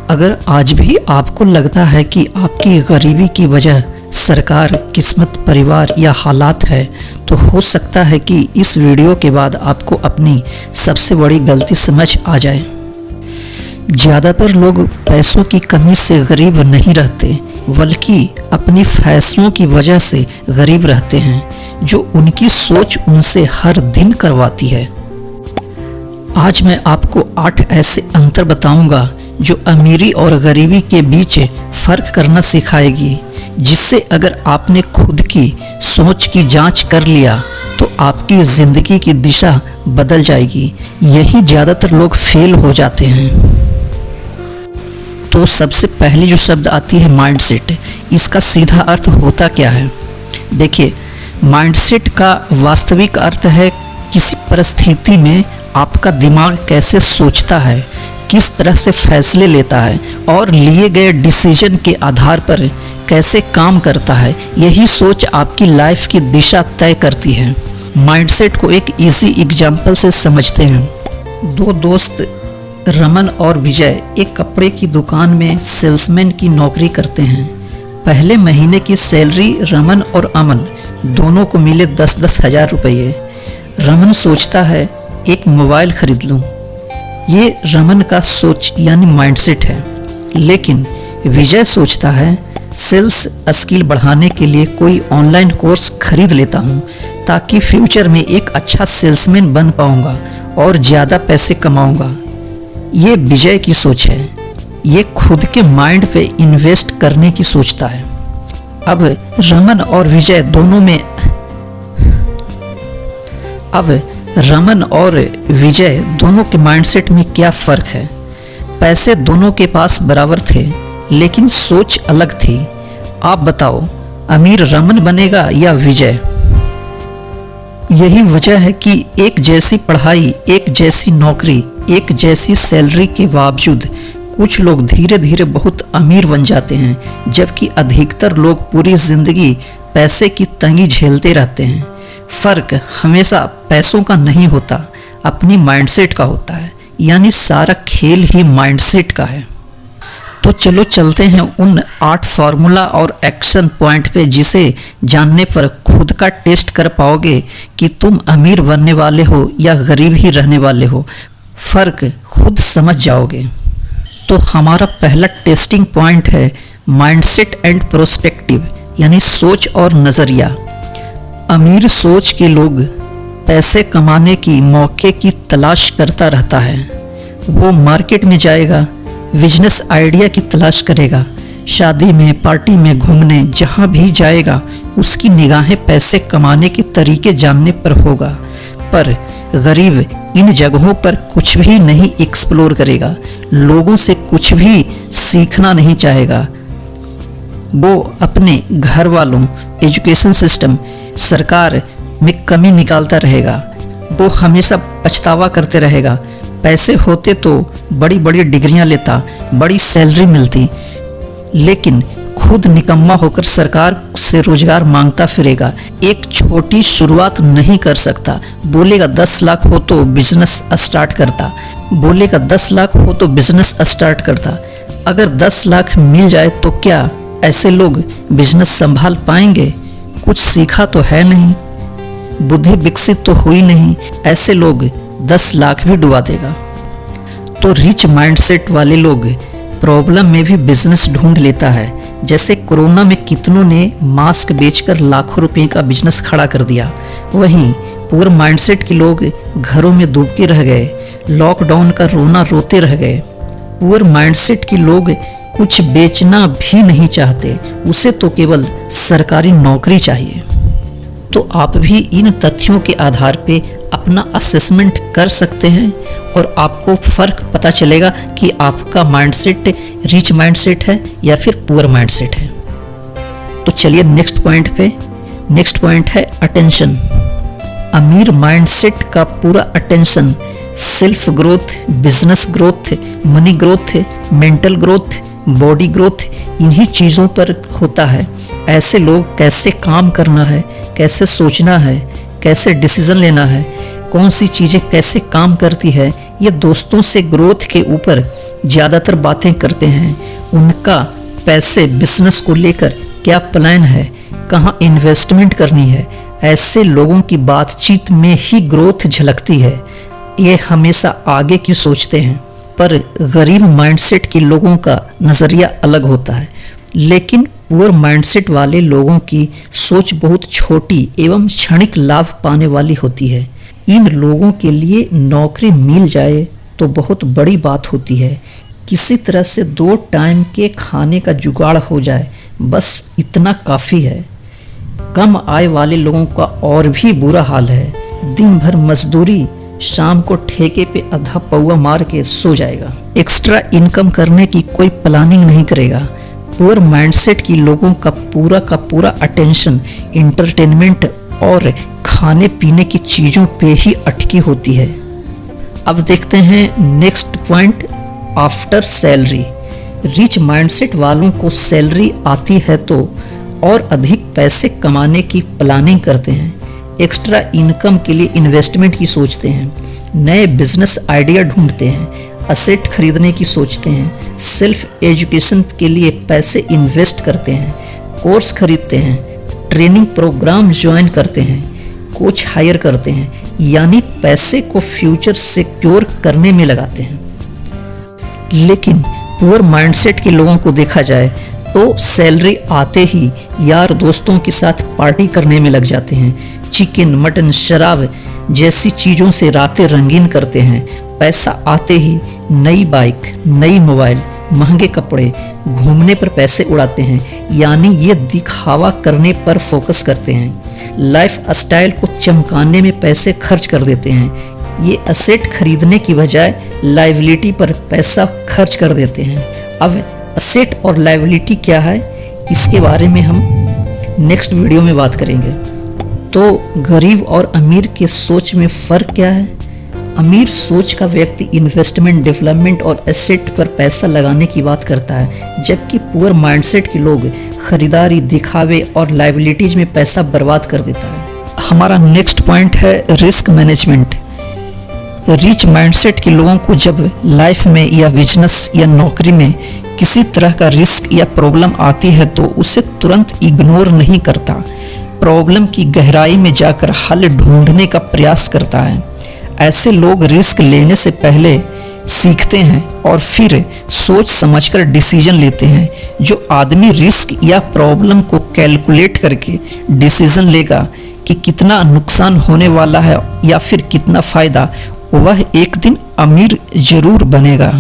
अगर आज भी आपको लगता है कि आपकी गरीबी की वजह सरकार, किस्मत, परिवार या हालात है, तो हो सकता है कि इस वीडियो के बाद आपको अपनी सबसे बड़ी गलती समझ आ जाए। ज़्यादातर लोग पैसों की कमी से गरीब नहीं रहते, बल्कि अपनी फैसलों की वजह से गरीब रहते हैं, जो उनकी सोच उनसे हर दिन करवाती है। आज मैं आपको 8 ऐसे अंतर बताऊंगा जो अमीरी और गरीबी के बीच फ़र्क करना सिखाएगी, जिससे अगर आपने खुद की सोच की जांच कर लिया तो आपकी ज़िंदगी की दिशा बदल जाएगी। यही ज़्यादातर लोग फेल हो जाते हैं। तो सबसे पहले जो शब्द आती है माइंडसेट, इसका सीधा अर्थ होता क्या है? देखिए, माइंडसेट का वास्तविक अर्थ है किसी परिस्थिति में आपका दिमाग कैसे सोचता है, किस तरह से फैसले लेता है और लिए गए डिसीजन के आधार पर कैसे काम करता है। यही सोच आपकी लाइफ की दिशा तय करती है। माइंडसेट को एक इजी एग्जाम्पल से समझते हैं। 2 दोस्त रमन और विजय एक कपड़े की दुकान में सेल्समैन की नौकरी करते हैं। पहले महीने की सैलरी रमन और अमन दोनों को मिले 10-10 हज़ार रुपये। रमन सोचता है एक मोबाइल खरीद लूं। ये रमन का सोच यानी माइंडसेट है। लेकिन विजय सोचता है सेल्स स्किल बढ़ाने के लिए कोई ऑनलाइन कोर्स खरीद लेता हूं, ताकि फ्यूचर में एक अच्छा सेल्समैन बन पाऊंगा और ज़्यादा पैसे कमाऊंगा। ये विजय की सोच है। ये खुद के माइंड पे इन्वेस्ट करने की सोचता है। अब रमन और विजय दोनों के माइंडसेट में क्या फ़र्क है? पैसे दोनों के पास बराबर थे, लेकिन सोच अलग थी। आप बताओ, अमीर रमन बनेगा या विजय? यही वजह है कि एक जैसी पढ़ाई, एक जैसी नौकरी, एक जैसी सैलरी के बावजूद कुछ लोग धीरे धीरे बहुत अमीर बन जाते हैं, जबकि अधिकतर लोग पूरी जिंदगी पैसे की तंगी झेलते रहते हैं। फ़र्क हमेशा पैसों का नहीं होता, अपनी माइंडसेट का होता है। यानी सारा खेल ही माइंडसेट का है। तो चलो चलते हैं उन 8 फार्मूला और एक्शन पॉइंट पे, जिसे जानने पर खुद का टेस्ट कर पाओगे कि तुम अमीर बनने वाले हो या गरीब ही रहने वाले हो। फ़र्क खुद समझ जाओगे। तो हमारा पहला टेस्टिंग पॉइंट है माइंडसेट एंड प्रोस्पेक्टिव, यानी सोच और नज़रिया। अमीर सोच के लोग पैसे कमाने की मौके की तलाश करता रहता है। वो मार्केट में जाएगा, बिजनेस आइडिया की तलाश करेगा, शादी में, पार्टी में, घूमने जहाँ भी जाएगा उसकी निगाहें पैसे कमाने के तरीके जानने पर होगा। पर गरीब इन जगहों पर कुछ भी नहीं एक्सप्लोर करेगा, लोगों से कुछ भी सीखना नहीं चाहेगा। वो अपने घर वालों, एजुकेशन सिस्टम, सरकार में कमी निकालता रहेगा। वो हमेशा पछतावा करते रहेगा। पैसे होते तो बड़ी बड़ी डिग्रियां लेता, बड़ी सैलरी मिलती, लेकिन खुद निकम्मा होकर सरकार से रोजगार मांगता फिरेगा। एक छोटी शुरुआत नहीं कर सकता। बोलेगा 10 लाख हो तो बिजनेस स्टार्ट करता, बोलेगा 10 लाख हो तो बिजनेस स्टार्ट करता। अगर 10 लाख मिल जाए तो क्या ऐसे लोग बिजनेस संभाल पाएंगे? कुछ सीखा तो है नहीं, बुद्धि विकसित तो हुई नहीं। ऐसे लोग 10 लाख भी डुबा देगा। तो रिच माइंडसेट वाले लोग प्रॉब्लम में भी बिजनेस ढूंढ लेता है। जैसे कोरोना में कितनों ने मास्क बेचकर लाखों रुपए का बिजनेस खड़ा कर दिया। वहीं पुअर माइंडसेट के लोग घरों में डूबके रह गए, लॉकडाउन का रोना रोते रह गए। पुअर माइंडसेट के लोग कुछ बेचना भी नहीं चाहते, उसे तो केवल सरकारी नौकरी चाहिए। तो आप भी इन तथ्यों के आधार पे अपना असेसमेंट कर सकते हैं और आपको फ़र्क पता चलेगा कि आपका माइंडसेट रिच माइंडसेट है या फिर पुअर माइंडसेट है। तो चलिए नेक्स्ट पॉइंट पे। नेक्स्ट पॉइंट है अटेंशन। अमीर माइंडसेट का पूरा attention self growth, business growth, money growth, mental growth, body growth, इन्हीं चीज़ों पर होता है। ऐसे लोग कैसे काम करना है, कैसे सोचना है, कैसे डिसीजन लेना है, कौन सी चीज़ें कैसे काम करती है, ये दोस्तों से ग्रोथ के ऊपर ज़्यादातर बातें करते हैं। उनका पैसे बिजनेस को लेकर क्या प्लान है, कहाँ इन्वेस्टमेंट करनी है, ऐसे लोगों की बातचीत में ही ग्रोथ झलकती है। ये हमेशा आगे की सोचते हैं। पर गरीब माइंडसेट के लोगों का नज़रिया अलग होता है। लेकिन पुअर माइंडसेट वाले लोगों की सोच बहुत छोटी एवं क्षणिक लाभ पाने वाली होती है। इन लोगों के लिए नौकरी मिल जाए तो बहुत बड़ी बात होती है। किसी तरह से 2 टाइम के खाने का जुगाड़ हो जाए, बस इतना काफ़ी है। कम आय वाले लोगों का और भी बुरा हाल है। दिन भर मजदूरी, शाम को ठेके पे आधा पौवा मार के सो जाएगा। एक्स्ट्रा इनकम करने की कोई प्लानिंग नहीं करेगा। पुअर माइंडसेट की लोगों का पूरा अटेंशन एंटरटेनमेंट और खाने पीने की चीज़ों पे ही अटकी होती है। अब देखते हैं next point, after salary. Rich mindset वालों को सैलरी आती है तो और अधिक पैसे कमाने की प्लानिंग करते हैं। एक्स्ट्रा इनकम के लिए इन्वेस्टमेंट की सोचते हैं, नए बिजनेस आइडिया ढूंढते हैं, असेट खरीदने की सोचते हैं, सेल्फ एजुकेशन के लिए पैसे इन्वेस्ट करते हैं, कोर्स खरीदते हैं, ट्रेनिंग प्रोग्राम ज्वाइन करते हैं, कोच हायर करते हैं, यानी पैसे को फ्यूचर सिक्योर करने में लगाते हैं। लेकिन पुअर माइंडसेट के लोगों को देखा जाए तो सैलरी आते ही यार दोस्तों के साथ पार्टी करने में लग जाते हैं। चिकन, मटन, शराब जैसी चीज़ों से रातें रंगीन करते हैं। पैसा आते ही नई बाइक, नई मोबाइल, महंगे कपड़े, घूमने पर पैसे उड़ाते हैं, यानी ये दिखावा करने पर फोकस करते हैं। लाइफ स्टाइल को चमकाने में पैसे खर्च कर देते हैं। ये असेट खरीदने की बजाय लाइबिलिटी पर पैसा खर्च कर देते हैं। अब असेट और लाइबिलिटी क्या है, इसके बारे में हम नेक्स्ट वीडियो में बात करेंगे। तो गरीब और अमीर के सोच में फ़र्क क्या है? अमीर सोच का व्यक्ति इन्वेस्टमेंट, डेवलपमेंट और एसेट पर पैसा लगाने की बात करता है, जबकि पुअर माइंडसेट के लोग खरीदारी, दिखावे और लाइबिलिटीज में पैसा बर्बाद कर देता है। हमारा नेक्स्ट पॉइंट है रिस्क मैनेजमेंट। रिच माइंडसेट के लोगों को जब लाइफ में या बिजनेस या नौकरी में किसी तरह का रिस्क या प्रॉब्लम आती है तो उसे तुरंत इग्नोर नहीं करता। प्रॉब्लम की गहराई में जाकर हल ढूंढने का प्रयास करता है। ऐसे लोग रिस्क लेने से पहले सीखते हैं और फिर सोच समझकर डिसीजन लेते हैं। जो आदमी रिस्क या प्रॉब्लम को कैलकुलेट करके डिसीजन लेगा कि कितना नुकसान होने वाला है या फिर कितना फ़ायदा, वह एक दिन अमीर जरूर बनेगा।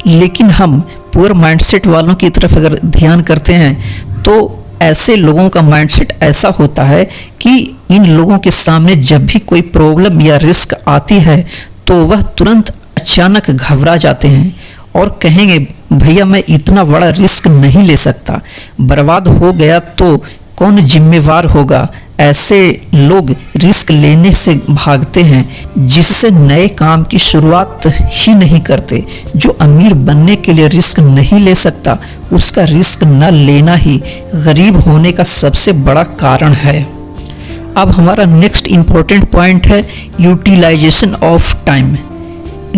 लेकिन हम पुअर माइंडसेट वालों की तरफ अगर ध्यान करते हैं तो ऐसे लोगों का माइंडसेट ऐसा होता है कि इन लोगों के सामने जब भी कोई प्रॉब्लम या रिस्क आती है तो वह तुरंत अचानक घबरा जाते हैं और कहेंगे भैया मैं इतना बड़ा रिस्क नहीं ले सकता, बर्बाद हो गया तो कौन जिम्मेवार होगा। ऐसे लोग रिस्क लेने से भागते हैं, जिससे नए काम की शुरुआत ही नहीं करते। जो अमीर बनने के लिए रिस्क नहीं ले सकता, उसका रिस्क न लेना ही गरीब होने का सबसे बड़ा कारण है। अब हमारा नेक्स्ट इम्पोर्टेंट पॉइंट है utilization of time.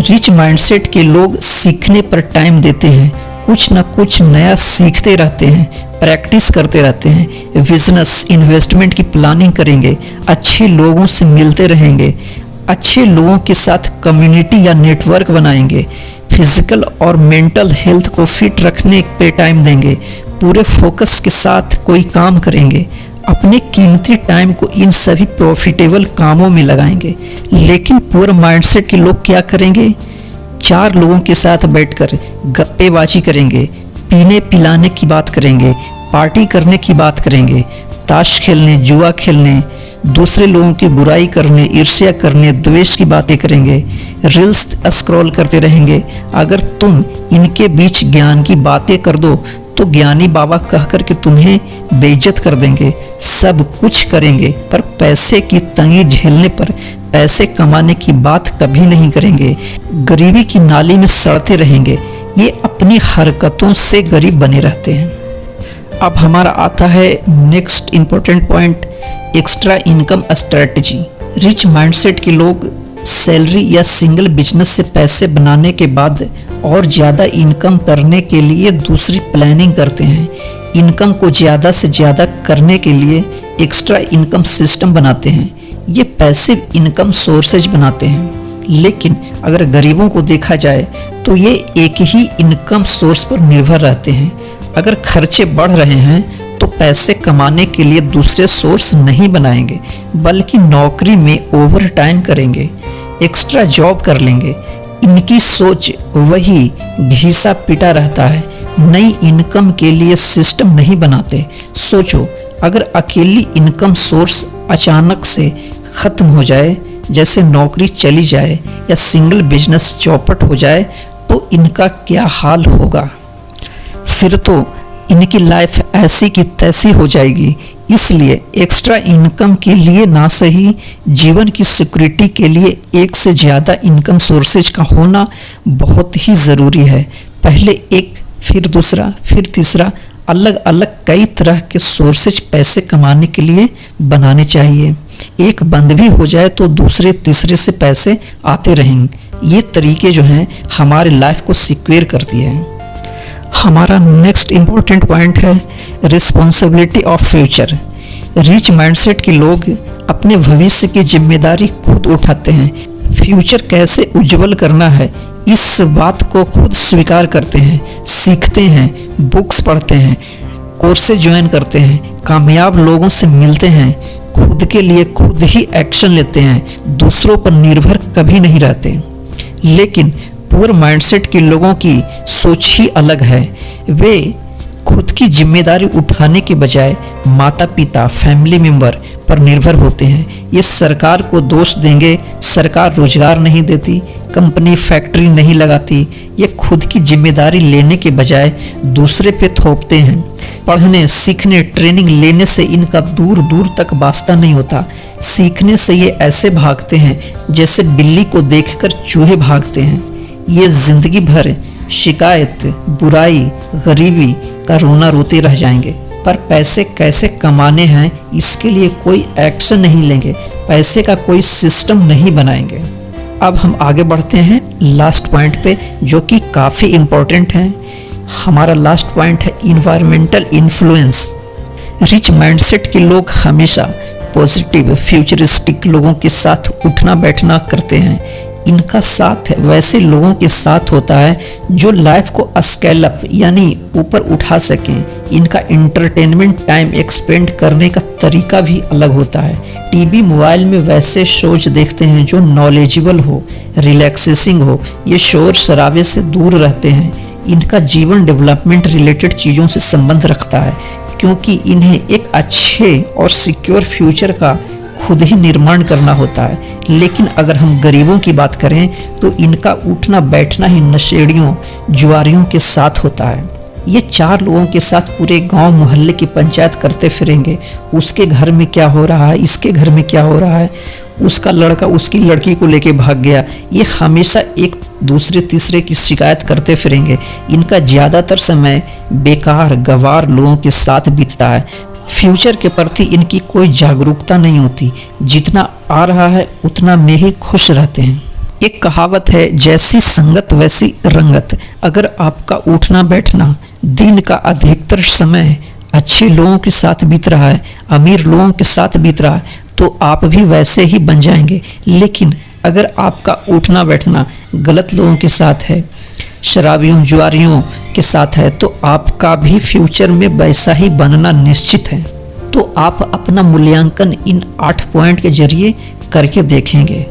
Rich mindset के लोग सीखने पर टाइम देते हैं, कुछ न कुछ नया सीखते रहते हैं, प्रैक्टिस करते रहते हैं, बिजनेस, इन्वेस्टमेंट की प्लानिंग करेंगे, अच्छे लोगों से मिलते रहेंगे, अच्छे लोगों के साथ कम्युनिटी या नेटवर्क बनाएंगे, फिजिकल और मेंटल हेल्थ को फिट रखने पे टाइम देंगे, पूरे फोकस के साथ कोई काम करेंगे, अपने कीमती टाइम को इन सभी प्रॉफिटेबल कामों में लगाएंगे। लेकिन पुअर माइंडसेट के लोग क्या करेंगे? 4 लोगों के साथ बैठकर गप्पेबाजी करेंगे, पीने पिलाने की बात करेंगे, पार्टी करने की बात करेंगे, ताश खेलने, जुआ खेलने, दूसरे लोगों की बुराई करने, ईर्ष्या करने, द्वेष की बातें करेंगे, रील्स स्क्रॉल करते रहेंगे। अगर तुम इनके बीच ज्ञान की बातें कर दो तो ज्ञानी बाबा कहकर के तुम्हें बेइज्जत कर देंगे। सब कुछ करेंगे पर पैसे की तंगी झेलने पर पैसे कमाने की बात कभी नहीं करेंगे। गरीबी की नाली में सड़ते रहेंगे। ये अपनी हरकतों से गरीब बने रहते हैं। अब हमारा आता है next important point, extra income strategy. Rich mindset के लोग सैलरी या सिंगल बिजनेस से पैसे बनाने के बाद और ज़्यादा इनकम करने के लिए दूसरी प्लानिंग करते हैं। इनकम को ज़्यादा से ज़्यादा करने के लिए एक्स्ट्रा इनकम सिस्टम बनाते हैं। ये पैसिव इनकम सोर्सेज बनाते हैं। लेकिन अगर गरीबों को देखा जाए तो ये एक ही इनकम सोर्स पर निर्भर रहते हैं। अगर खर्चे बढ़ रहे हैं तो पैसे कमाने के लिए दूसरे सोर्स नहीं बनाएंगे, बल्कि नौकरी में ओवर टाइम करेंगे, एक्स्ट्रा जॉब कर लेंगे। इनकी सोच वही घिसा पिटा रहता है, नई इनकम के लिए सिस्टम नहीं बनाते। सोचो, अगर अकेली इनकम सोर्स अचानक से खत्म हो जाए, जैसे नौकरी चली जाए या सिंगल बिजनेस चौपट हो जाए, तो इनका क्या हाल होगा। फिर तो इनकी लाइफ ऐसी की तैसी हो जाएगी। इसलिए एक्स्ट्रा इनकम के लिए ना सही, जीवन की सिक्योरिटी के लिए एक से ज़्यादा इनकम सोर्सेज का होना बहुत ही ज़रूरी है। पहले एक, फिर दूसरा, फिर तीसरा, अलग अलग कई तरह के सोर्सेज पैसे कमाने के लिए बनाने चाहिए। एक बंद भी हो जाए तो दूसरे तीसरे से पैसे आते रहेंगे। ये तरीके जो हैं हमारे लाइफ को सिक्योर करती है। हमारा नेक्स्ट इम्पोर्टेंट पॉइंट है responsibility of future. Rich mindset के लोग अपने भविष्य की जिम्मेदारी खुद उठाते हैं। फ्यूचर कैसे उज्जवल करना है, इस बात को खुद स्वीकार करते हैं, सीखते हैं, बुक्स पढ़ते हैं, कोर्सेज ज्वाइन करते हैं, कामयाब लोगों से मिलते हैं, खुद के लिए खुद ही एक्शन लेते हैं, दूसरों पर निर्भर कभी नहीं रहते। लेकिन पुअर माइंडसेट के लोगों की सोच ही अलग है। वे खुद की जिम्मेदारी उठाने के बजाय माता पिता, फैमिली मेंबर पर निर्भर होते हैं। ये सरकार को दोष देंगे, सरकार रोजगार नहीं देती, कंपनी फैक्ट्री नहीं लगाती। ये खुद की जिम्मेदारी लेने के बजाय दूसरे पे थोपते हैं। पढ़ने, सीखने, ट्रेनिंग लेने से इनका दूर दूर तक वास्ता नहीं होता। सीखने से ये ऐसे भागते हैं जैसे बिल्ली को देखकर चूहे भागते हैं। ये जिंदगी भर शिकायत, बुराई, गरीबी का रोना रोते रह जाएंगे, पर पैसे कैसे कमाने हैं इसके लिए कोई एक्शन नहीं लेंगे, पैसे का कोई सिस्टम नहीं बनाएंगे। अब हम आगे बढ़ते हैं लास्ट पॉइंट पे, जो कि काफ़ी इम्पोर्टेंट है। हमारा लास्ट पॉइंट है इन्वायरमेंटल इन्फ्लुएंस। रिच माइंडसेट के लोग हमेशा पॉजिटिव, फ्यूचरिस्टिक लोगों के साथ उठना बैठना करते हैं। इनका साथ वैसे लोगों के साथ होता है जो लाइफ को स्केल अप यानी ऊपर उठा सकें। इनका इंटरटेनमेंट टाइम एक्सपेंड करने का तरीका भी अलग होता है। टीवी, मोबाइल में वैसे शोज देखते हैं जो नॉलेजेबल हो, रिलैक्सेसिंग हो। ये शोर शराबे से दूर रहते हैं। इनका जीवन डेवलपमेंट रिलेटेड चीज़ों से संबंध रखता है, क्योंकि इन्हें एक अच्छे और सिक्योर फ्यूचर का खुद ही निर्माण करना होता है। लेकिन अगर हम गरीबों की बात करें तो इनका उठना बैठना ही नशेड़ियों, जुआरियों के साथ होता है। ये 4 लोगों के साथ पूरे गांव मोहल्ले की पंचायत करते फिरेंगे। उसके घर में क्या हो रहा है, इसके घर में क्या हो रहा है, उसका लड़का उसकी लड़की को लेके भाग गया। ये हमेशा एक दूसरे तीसरे की शिकायत करते फिरेंगे। इनका ज़्यादातर समय बेकार, गवार लोगों के साथ बीतता है। फ्यूचर के प्रति इनकी कोई जागरूकता नहीं होती। जितना आ रहा है उतना में ही खुश रहते हैं। एक कहावत है, जैसी संगत वैसी रंगत। अगर आपका उठना बैठना दिन का अधिकतर समय अच्छे लोगों के साथ बीत रहा है, अमीर लोगों के साथ बीत रहा है, तो आप भी वैसे ही बन जाएंगे। लेकिन अगर आपका उठना बैठना गलत लोगों के साथ है, शराबियों, जुआरियों के साथ है, तो आपका भी फ्यूचर में वैसा ही बनना निश्चित है। तो आप अपना मूल्यांकन इन 8 पॉइंट के जरिए करके देखेंगे।